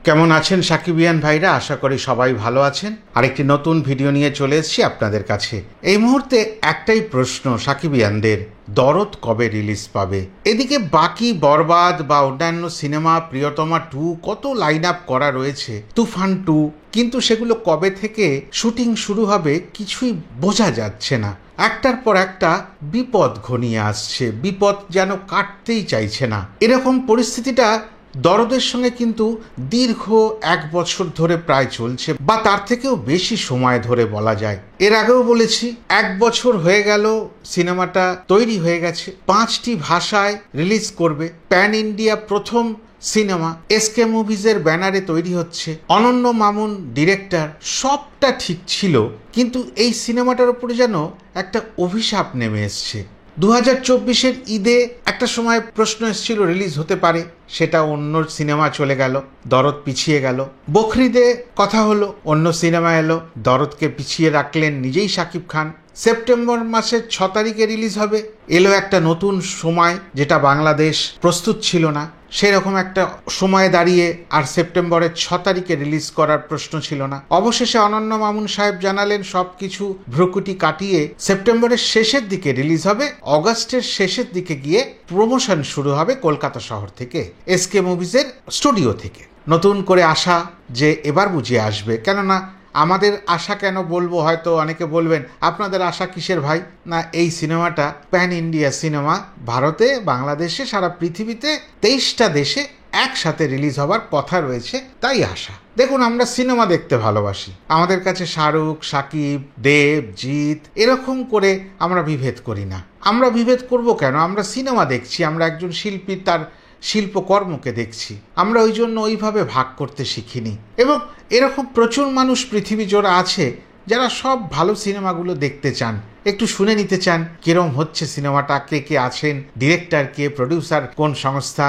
কেমন আছেন সাকিবিয়ান ভাইরা? আশা করি সবাই ভালো আছেন। আরেকটি নতুন ভিডিও নিয়ে চলে এসেছি আপনাদের কাছে। এই মুহূর্তে একটাই প্রশ্ন সাকিবিয়ানদের, দরদ কবে রিলিজ পাবে? এদিকে বাকি বরবাদ বা অন্যান্য সিনেমা, প্রিয়তমা 2 কত লাইন আপ করা রয়েছে, তুফান 2, কিন্তু সেগুলো কবে থেকে শুটিং শুরু হবে কিছুই বোঝা যাচ্ছে না। একটার পর একটা বিপদ ঘনিয়ে আসছে, বিপদ যেন কাটতেই চাইছে না। এরকম পরিস্থিতিটা দরদের সঙ্গে কিন্তু দীর্ঘ 1 বছর ধরে প্রায় চলছে, বা তার থেকেও বেশি সময় ধরে বলা যায়। এর আগেও বলেছি 1 বছর হয়ে গেল সিনেমাটা তৈরি হয়ে গেছে, 5টি ভাষায় রিলিজ করবে, প্যান ইন্ডিয়া প্রথম সিনেমা, এসকে মুভিজের ব্যানারে তৈরি হচ্ছে, অনন্য মামুন ডিরেক্টর, সবটা ঠিক ছিল। কিন্তু এই সিনেমাটার উপরে যেন একটা অভিশাপ নেমে এসছে। 2024-এর ঈদে একটা সময় প্রশ্ন এসেছিল রিলিজ হতে পারে, সেটা অন্য সিনেমা চলে গেল, দরদ পিছিয়ে গেল। বকরিদে কথা হলো, অন্য সিনেমা এলো, দরদকে পিছিয়ে রাখলেন নিজেই শাকিব খান। সেপ্টেম্বর মাসের 6 তারিখে রিলিজ হবে, এলো একটা নতুন সময় যেটা বাংলাদেশ প্রস্তুত ছিল না। সেরকম একটা সময়ে দাঁড়িয়ে আর সেপ্টেম্বরের 6 তারিখে রিলিজ করার প্রশ্ন ছিল না। অবশেষে অনন্য মামুন সাহেব জানালেন সব কিছু ভ্রুকুটি কাটিয়ে সেপ্টেম্বরের শেষের দিকে রিলিজ হবে, অগাস্টের শেষের দিকে গিয়ে প্রমোশন শুরু হবে কলকাতা শহর থেকে, এসকে মুভিজের স্টুডিও থেকে। নতুন করে আশা যে এবার বুঝিয়ে আসবে, কেননা আমাদের আশা কেন বলবো, হয়তো অনেকে বলবেন আপনাদের আশা কিসের ভাই? না, এই সিনেমাটা প্যান ইন্ডিয়া সিনেমা, ভারতে, বাংলাদেশে, সারা পৃথিবীতে 23টা দেশে একসাথে রিলিজ হবার কথা রয়েছে, তাই আশা। দেখুন, আমরা সিনেমা দেখতে ভালোবাসি, আমাদের কাছে শাহরুখ, সাকিব, দেব, জিৎ এরকম করে আমরা বিভেদ করি না। আমরা বিভেদ করব কেন? আমরা সিনেমা দেখছি, আমরা একজন শিল্পী তার শিল্পকর্মকে দেখছি, আমরা ওই জন্য ওইভাবে ভাগ করতে শিখিনি। এবং এরকম প্রচুর মানুষ পৃথিবী জোড়া আছে যারা সব ভালো সিনেমাগুলো দেখতে চান, একটু শুনে নিতে চান কিরম হচ্ছে সিনেমাটা, কে কে আছেন, ডিরেক্টর কে, প্রডিউসার কোন সংস্থা,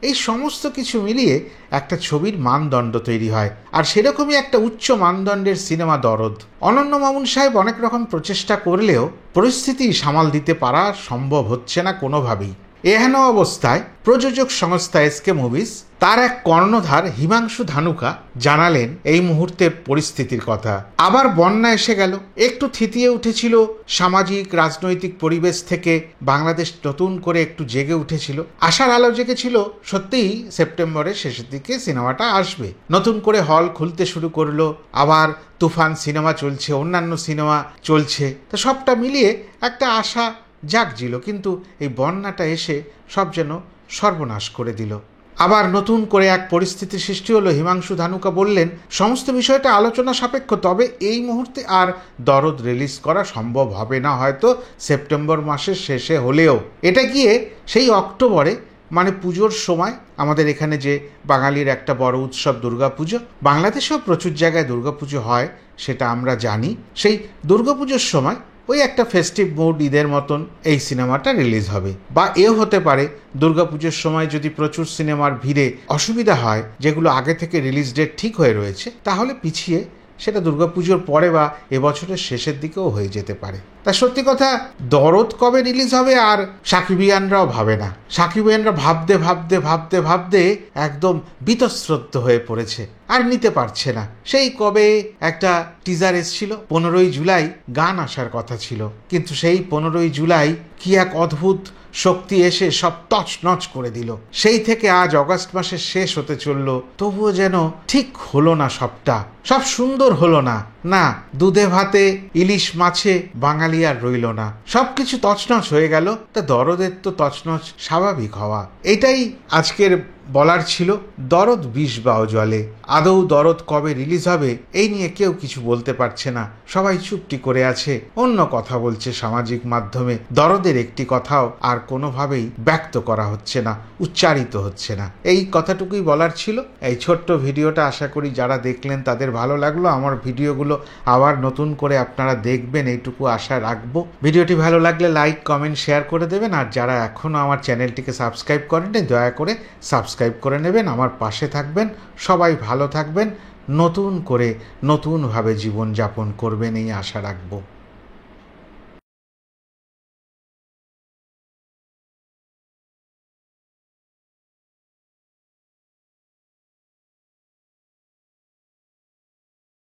এই সমস্ত কিছু মিলিয়ে একটা ছবির মানদণ্ড তৈরি হয়। আর সেরকমই একটা উচ্চ মানদণ্ডের সিনেমা দরদ। অনন্য মামুন সাহেব অনেক রকম প্রচেষ্টা করলেও পরিস্থিতি সামাল দিতে পারা সম্ভব হচ্ছে না কোনোভাবেই। এহেন অবস্থায় প্রযোজক সংস্থা এসকে মুভিজ, তার এক কর্ণধার হিমাংশু ধানুকা জানালেন এই মুহূর্তের পরিস্থিতির কথা। আবার বন্যা এসে গেল, একটু থিতিয়ে উঠেছিল সামাজিক রাজনৈতিক পরিবেশ থেকে, বাংলাদেশ নতুন করে একটু জেগে উঠেছিল, আশার আলো জেগেছিল সত্যিই সেপ্টেম্বরের শেষের দিকে সিনেমাটা আসবে। নতুন করে হল খুলতে শুরু করলো, আবার তুফান সিনেমা চলছে, অন্যান্য সিনেমা চলছে, তো সবটা মিলিয়ে একটা আশা জাগছিল। কিন্তু এই বন্যাটা এসে সব যেন সর্বনাশ করে দিল। আবার নতুন করে এক পরিস্থিতি সৃষ্টি হলো। হিমাংশু ধানুকা বললেন সমস্ত বিষয়টা আলোচনা সাপেক্ষ, তবে এই মুহূর্তে আর দরদ রিলিজ করা সম্ভব হবে না, হয়তো সেপ্টেম্বর মাসের শেষে হলেও। এটা গিয়ে সেই অক্টোবরে, মানে পুজোর সময়, আমাদের এখানে যে বাঙালির একটা বড় উৎসব দুর্গাপুজো, বাংলাদেশেও প্রচুর জায়গায় দুর্গাপুজো হয় সেটা আমরা জানি, সেই দুর্গাপুজোর সময় ওই একটা ফেস্টিভ মুড, ঈদের মতন এই সিনেমাটা রিলিজ হবে। বা এও হতে পারে দুর্গাপুজোর সময় যদি প্রচুর সিনেমার ভিড়ে অসুবিধা হয়, যেগুলো আগে থেকে রিলিজ ডেট ঠিক হয়ে রয়েছে, তাহলে পিছিয়ে সেটা দুর্গাপুজোর পরে বা এবছরের শেষের দিকেও হয়ে যেতে পারে। তা সত্যি কথা, দরদ কবে রিলিজ হবে আর সাকিবিয়ানরাও ভাবে না। সাকিবিয়ানরা ভাবতে ভাবতে ভাবতে ভাবতে একদম বীতশ্রদ্ধ হয়ে পড়েছে, আর নিতে পারছে না। সেই কবে একটা টিজার এসেছিল, 15ই জুলাই গান আসার কথা ছিল, কিন্তু সেই 15ই জুলাই কি এক অদ্ভুত শক্তি এসে সব তছনছ করে দিল। সেই থেকে আজ অগাস্ট মাসের শেষ হতে চলল, তবুও যেন ঠিক হলো না, সবটা সব সুন্দর হলো না। না, দুধে ভাতে ইলিশ মাছে বাঙালি আর রইল না, সবকিছু তছনছ হয়ে গেল। তা দরদের তো তছনছ স্বাভাবিক হওয়া। এটাই আজকের বলার ছিল। দরদ বিষ বাও জলে, আদৌ দরদ কবে রিলিজ হবে এই নিয়ে কেউ কিছু বলতে পারছে না, সবাই চুপটি করে আছে, অন্য কথা বলছে সামাজিক মাধ্যমে। দরদের একটি কথাও আর কোনোভাবেই ব্যক্ত করা হচ্ছে না, উচ্চারিত হচ্ছে না। এই কথাটুকুই বলার ছিল। এই ছোট্ট ভিডিওটা আশা করি যারা দেখলেন তাদের ভালো লাগলো। আমার ভিডিওগুলো আবার নতুন করে আপনারা দেখবেন, এইটুকু আশা রাখবো। ভিডিওটি ভালো লাগলে লাইক, কমেন্ট, শেয়ার করে দেবেন। আর যারা এখনও আমার চ্যানেলটিকে সাবস্ক্রাইব করেননি, দয়া করে সাবস্ক্রাইব করে নেবেন, আমার পাশে থাকবেন। সবাই ভালো থাকবেন, নতুন করে নতুনভাবে জীবনযাপন করবেন, এই আশা রাখবো।